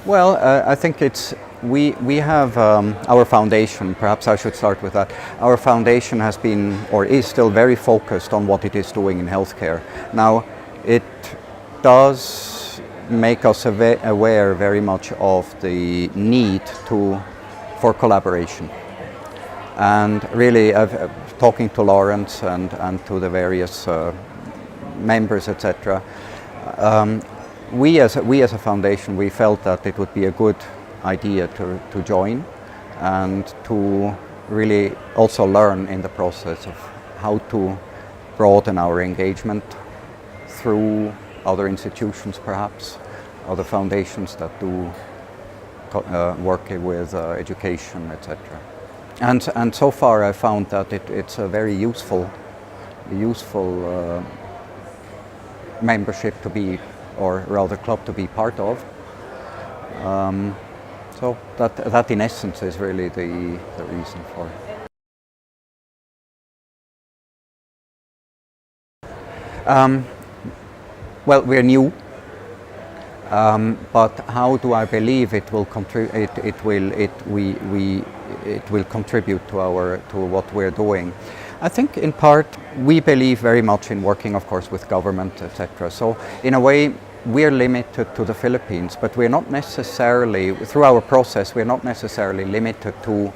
Well, I think we have our foundation. Perhaps I should start with that. Our foundation has been or is still very focused on what it is doing in healthcare. Now, it does make us aware very much of the need for collaboration. And really, talking to Lawrence and to the various members, etc. We as a foundation, we felt that it would be a good idea to join and to really also learn in the process of how to broaden our engagement through other institutions, perhaps other foundations that do work with education, etc. And so far I found that it's a very useful membership to be, or rather club to be part of. So that in essence is really the reason for it. Well, we're new, but how do I believe it will contribute? It will contribute to what we're doing. I think in part we believe very much in working, of course, with government, etc. So in a way we're limited to the Philippines, but we're not necessarily, through our process, we're not necessarily limited to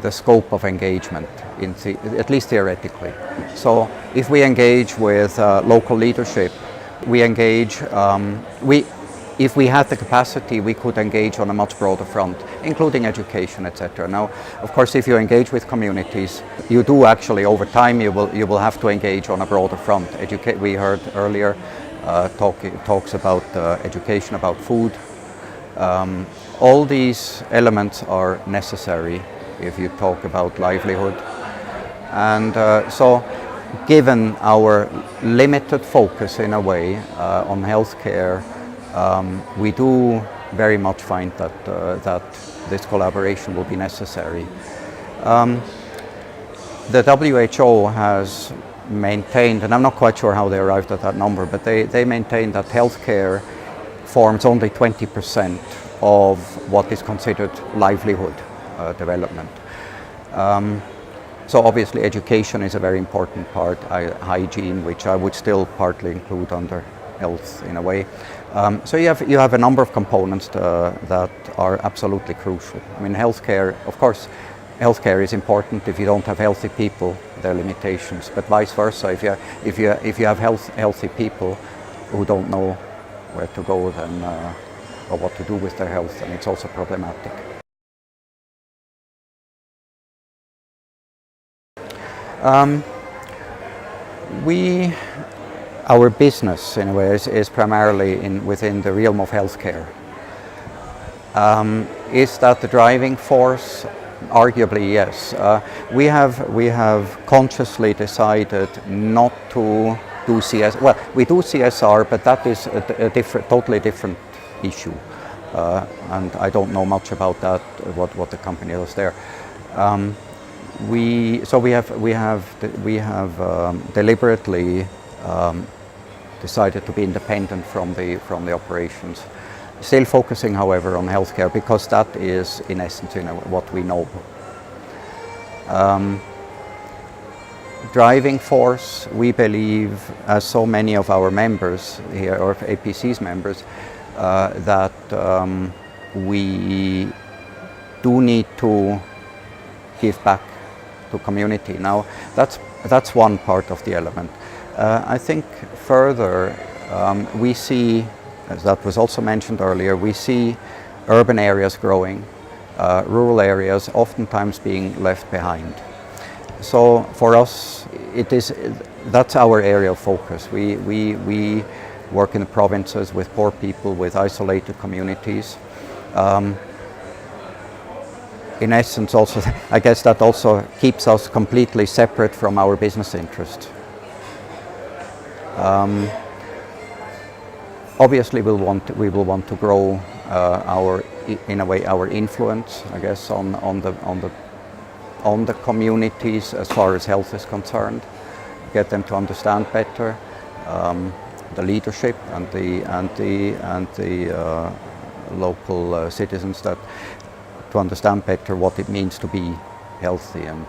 the scope of engagement, at least theoretically. So if we engage with local leadership, we engage, if we had the capacity, we could engage on a much broader front, including education, etc. Now, of course, if you engage with communities, you do actually, over time, you will have to engage on a broader front. We heard earlier talks about education, about food. All these elements are necessary if you talk about livelihood. And so, given our limited focus, in a way, on healthcare, we do very much find that this collaboration will be necessary. The WHO has maintained, and I'm not quite sure how they arrived at that number, but they maintain that healthcare forms only 20% of what is considered livelihood development. So obviously education is a very important part, hygiene, which I would still partly include under health in a way. So you have a number of components that are absolutely crucial. I mean, healthcare, of course, healthcare is important. If you don't have healthy people, there are limitations. But vice versa, if you have healthy people who don't know where to go, then or what to do with their health, then it's also problematic. Our business, in a way, is primarily within the realm of healthcare. Is that the driving force? Arguably, yes. We have consciously decided not to do CSR. Well, we do CSR, but that is a totally different issue, and I don't know much about that. What the company does there. We have deliberately decided to be independent from the operations, still focusing, however, on healthcare, because that is in essence what we know. Driving force, we believe, as so many of our members here, or APC's members, that we do need to give back to community. Now, that's one part of the element. I think further, we see, as that was also mentioned earlier, we see urban areas growing, rural areas oftentimes being left behind. So for us, that's our area of focus. We work in the provinces with poor people, with isolated communities. In essence, also, I guess that also keeps us completely separate from our business interest. Obviously, we will want to grow our influence, I guess, on the communities as far as health is concerned. Get them to understand better the leadership and the local citizens to understand better what it means to be healthy and